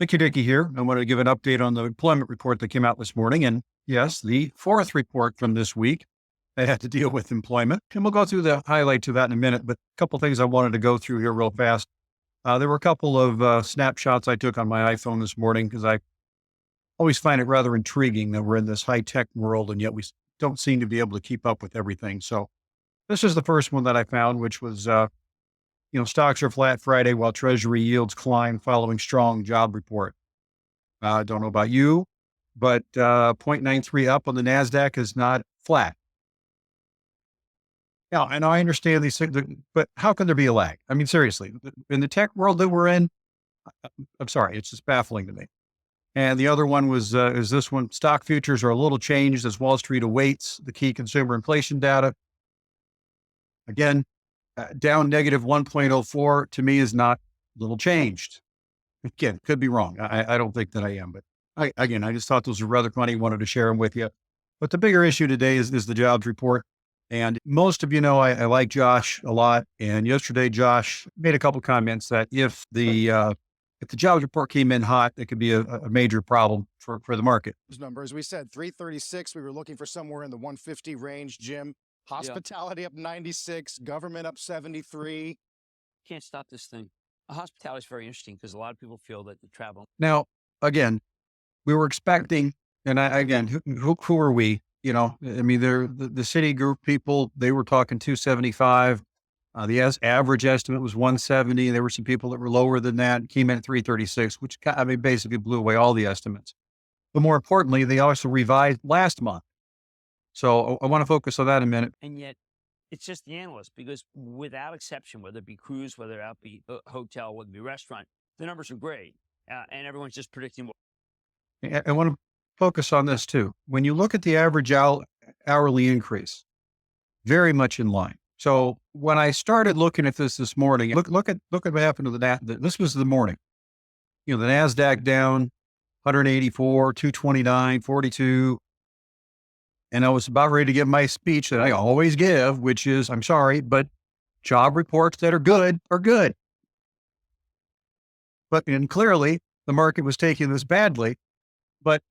Mickey Dickey here. I wanted to give an update on the employment report that came out this morning. And yes, the fourth report from this week that had to deal with employment. And we'll go through the highlights of that in a minute. But a couple of things I wanted to go through here real fast. There were a couple of snapshots I took on my iPhone this morning because I always find it rather intriguing that we're in this high-tech world and yet we don't seem to be able to keep up with everything. So this is the first one that I found, which was stocks are flat Friday while Treasury yields climb following strong job report. I don't know about you, but 0.93 up on the NASDAQ is not flat. Now, and I understand these things, but how can there be a lag? I mean, seriously, in the tech world that we're in, I'm sorry, it's just baffling to me. And the other one was, is this one, stock futures are a little changed as Wall Street awaits the key consumer inflation data. Again, down negative 1.04 to me is not little changed. Again, could be wrong. I don't think that I am, but I just thought those were rather funny. Wanted to share them with you. But the bigger issue today is the jobs report. And most of you know, I like Josh a lot. And yesterday, Josh made a couple comments that if the jobs report came in hot, it could be a major problem for the market. Those numbers, we said 336. We were looking for somewhere in the 150 range, Jim. Hospitality up 96, government up 73. Can't stop this thing. Hospitality is very interesting because a lot of people feel that the travel. Now, again, we were expecting, and who are we? You know, I mean, the Citigroup people, they were talking 275. The average estimate was 170. There were some people that were lower than that, came in at 336, which basically blew away all the estimates. But more importantly, they also revised last month. So I want to focus on that in a minute. And yet it's just the analysts, because without exception, whether it be cruise, whether it be hotel, whether it be restaurant, the numbers are great. And everyone's just predicting what. I want to focus on this too. When you look at the average hourly increase, very much in line. So when I started looking at this morning, look at what happened to this was the morning. The NASDAQ down 184, 229, 42. And I was about ready to give my speech that I always give, which is, I'm sorry, but job reports that are good are good. And clearly the market was taking this badly, but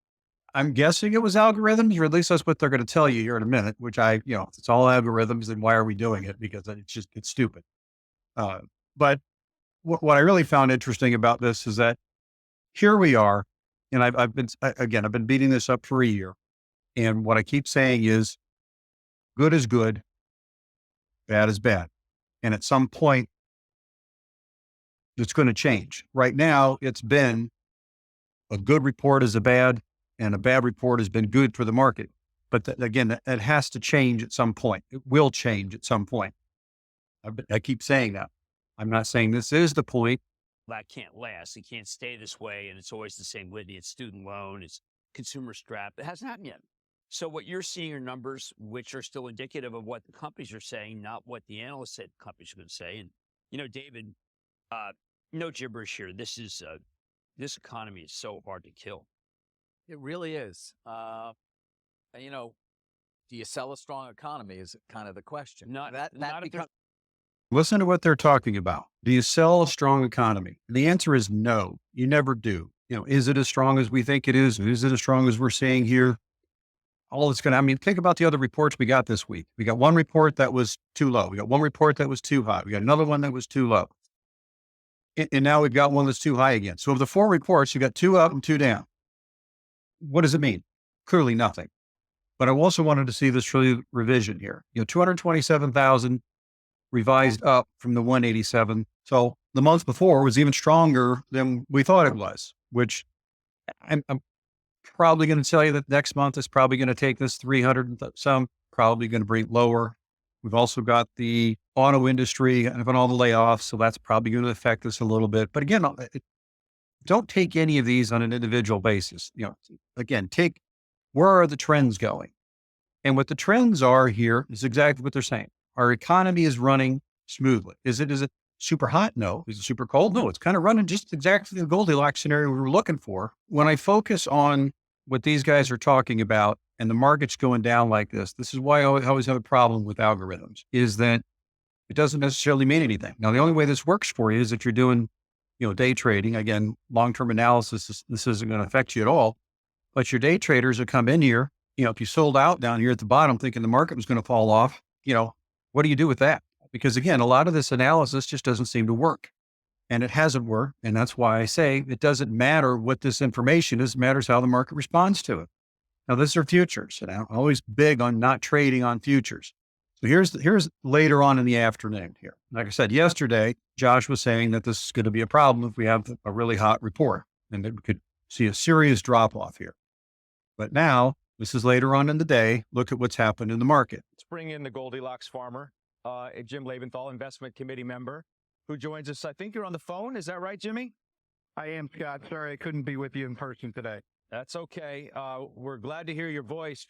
I'm guessing it was algorithms, or at least that's what they're going to tell you here in a minute, which it's all algorithms, and why are we doing it? Because it's stupid. But what I really found interesting about this is that here we are, and I've been beating this up for a year. And what I keep saying is good is good, bad is bad. And at some point, it's going to change. Right now, it's been a good report is a bad, and a bad report has been good for the market. But that has to change at some point. It will change at some point. I keep saying that. I'm not saying this is the point. That can't last. It can't stay this way. And it's always the same litany. It's student loan, it's consumer strap. It hasn't happened yet. So what you're seeing are numbers which are still indicative of what the companies are saying, not what the analysts said companies are going to say. And, David, no gibberish here. This economy is so hard to kill. It really is. Do you sell a strong economy is kind of the question. Listen to what they're talking about. Do you sell a strong economy? The answer is no, you never do. Is it as strong as we think it is? Is it as strong as we're seeing here? Think about the other reports we got this week. We got one report that was too low. We got one report that was too high. We got another one that was too low. And now we've got one that's too high again. So of the four reports, you got two up and two down. What does it mean? Clearly nothing. But I also wanted to see this revision here. 227,000 revised up from the 187. So the month before was even stronger than we thought it was, which I'm probably going to tell you that next month is probably going to take this 300 and some, probably going to bring lower. We've also got the auto industry and all the layoffs, so that's probably going to affect us a little bit. But again, don't take any of these on an individual basis. Again, take where are the trends going? And what the trends are here is exactly what they're saying. Our economy is running smoothly. Is it super hot? No. Is it super cold? No. It's kind of running just exactly the Goldilocks scenario we were looking for. When I focus on what these guys are talking about and the market's going down like this is why I always have a problem with algorithms, is that it doesn't necessarily mean anything. Now, the only way this works for you is if you're doing, day trading. Again, long-term analysis, this isn't going to affect you at all, but your day traders will come in here. If you sold out down here at the bottom thinking the market was going to fall off, what do you do with that? Because again, a lot of this analysis just doesn't seem to work, and it hasn't worked. And that's why I say it doesn't matter what this information is, it matters how the market responds to it. Now, these are futures, and I'm always big on not trading on futures. So here's later on in the afternoon here. Like I said, yesterday, Josh was saying that this is going to be a problem if we have a really hot report, and that we could see a serious drop off here. But now, this is later on in the day. Look at what's happened in the market. Let's bring in the Goldilocks farmer, Jim Leventhal, investment committee member, who joins us. I think you're on the phone. Is that right, Jimmy? I am, Scott. Sorry I couldn't be with you in person today. That's okay. We're glad to hear your voice.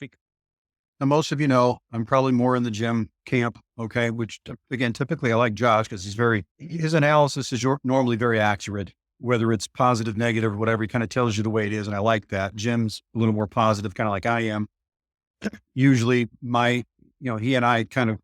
Now, most of you know, I'm probably more in the Jim camp, okay, which again, typically I like Josh because his analysis is normally very accurate, whether it's positive, negative, or whatever. He kind of tells you the way it is. And I like that. Jim's a little more positive, kind of like I am. Usually he and I kind of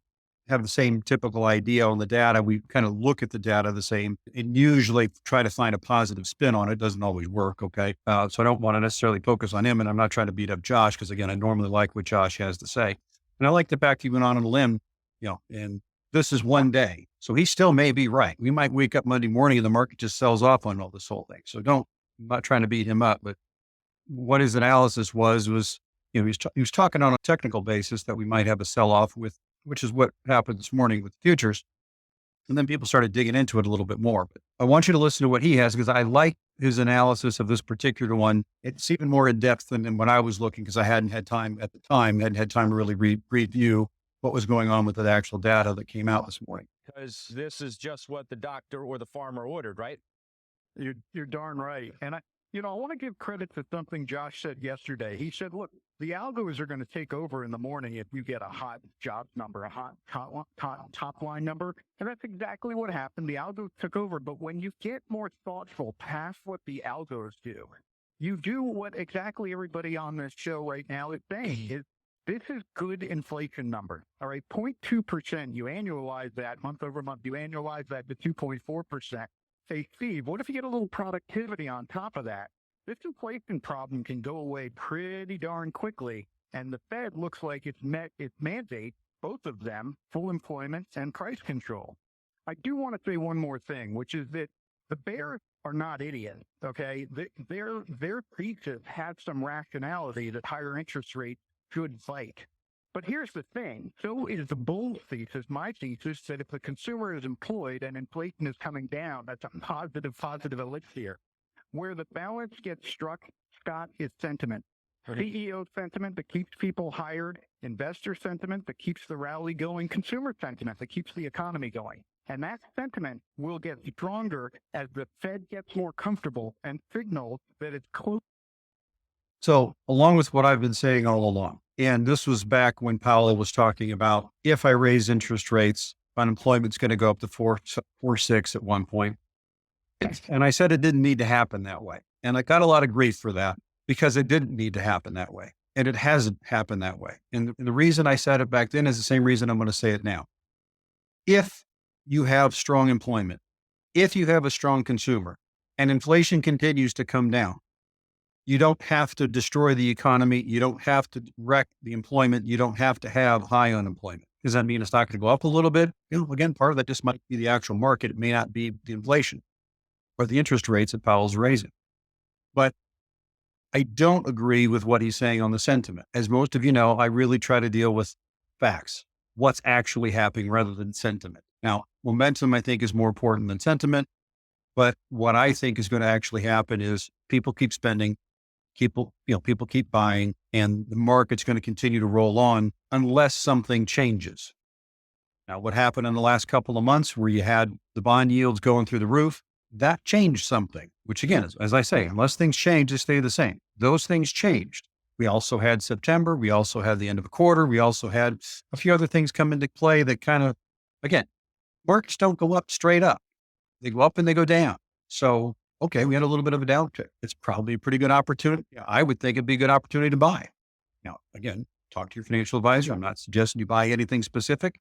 have the same typical idea on the data. We kind of look at the data the same and usually try to find a positive spin on it. It doesn't always work. Okay. So I don't want to necessarily focus on him, and I'm not trying to beat up Josh because again, I normally like what Josh has to say. And I like the fact he went on a limb, and this is one day. So he still may be right. We might wake up Monday morning and the market just sells off on all this whole thing. So I'm not trying to beat him up, but what his analysis was, he was talking on a technical basis that we might have a sell off which is what happened this morning with futures. And then people started digging into it a little bit more. But I want you to listen to what he has because I like his analysis of this particular one. It's even more in depth than when I was looking because I hadn't had time to really review what was going on with the actual data that came out this morning. Because this is just what the doctor or the farmer ordered, right? You're darn right. And I want to give credit to something Josh said yesterday. He said, look, the algos are going to take over in the morning if you get a hot jobs number, a hot top line number. And that's exactly what happened. The algos took over. But when you get more thoughtful past what the algos do, you do what exactly everybody on this show right now is saying. This is good inflation number. All right, 0.2%. You annualize that month over month. You annualize that to 2.4%. Say, Steve, what if you get a little productivity on top of that? This inflation problem can go away pretty darn quickly, and the Fed looks like it's met its mandate, both of them, full employment and price control. I do want to say one more thing, which is that the bears are not idiots, okay? Their thesis has some rationality that higher interest rates should fight. But here's the thing. So is the bull thesis, my thesis, that if the consumer is employed and inflation is coming down, that's a positive elixir. Where the balance gets struck, Scott, is sentiment. CEO sentiment that keeps people hired, investor sentiment that keeps the rally going, consumer sentiment that keeps the economy going. And that sentiment will get stronger as the Fed gets more comfortable and signals that it's close. So along with what I've been saying all along, and this was back when Powell was talking about if I raise interest rates, unemployment's going to go up to 4.6 at one point. And I said it didn't need to happen that way. And I got a lot of grief for that because it didn't need to happen that way. And it hasn't happened that way. And the reason I said it back then is the same reason I'm going to say it now. If you have strong employment, if you have a strong consumer, and inflation continues to come down, you don't have to destroy the economy. You don't have to wreck the employment. You don't have to have high unemployment. Does that mean it's not going to go up a little bit? Again, part of that just might be the actual market. It may not be the inflation or the interest rates that Powell's raising. But I don't agree with what he's saying on the sentiment. As most of you know, I really try to deal with facts, what's actually happening rather than sentiment. Now, momentum, I think, is more important than sentiment. But what I think is going to actually happen is people keep spending, people keep buying, and the market's going to continue to roll on unless something changes. Now, what happened in the last couple of months where you had the bond yields going through the roof, that changed something, which again, as I say, unless things change, they stay the same. Those things changed. We also had September. We also had the end of a quarter. We also had a few other things come into play that kind of, again, markets don't go up straight up. They go up and they go down. So, okay, we had a little bit of a downtick. It's probably a pretty good opportunity. I would think it'd be a good opportunity to buy. Now, again, talk to your financial advisor. I'm not suggesting you buy anything specific.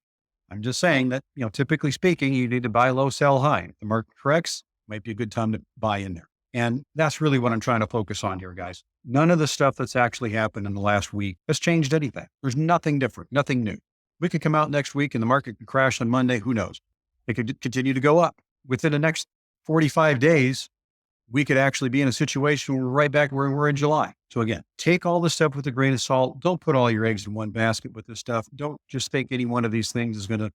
I'm just saying that, typically speaking, you need to buy low, sell high. If the market corrects, might be a good time to buy in there. And that's really what I'm trying to focus on here, guys. None of the stuff that's actually happened in the last week has changed anything. There's nothing different, nothing new. We could come out next week and the market could crash on Monday. Who knows? It could continue to go up. Within the next 45 days, we could actually be in a situation where we're right back where we were in July. So again, take all this stuff with a grain of salt. Don't put all your eggs in one basket with this stuff. Don't just think any one of these things is going to,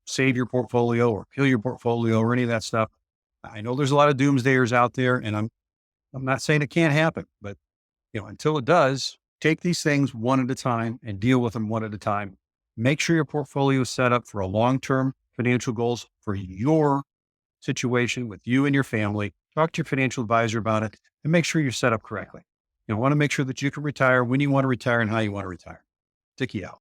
save your portfolio or kill your portfolio or any of that stuff. I know there's a lot of doomsdayers out there, and I'm not saying it can't happen, but until it does, take these things one at a time and deal with them one at a time. Make sure your portfolio is set up for a long-term financial goals for your situation with you and your family. Talk to your financial advisor about it and make sure you're set up correctly. You want to make sure that you can retire when you want to retire and how you want to retire. Dickie out.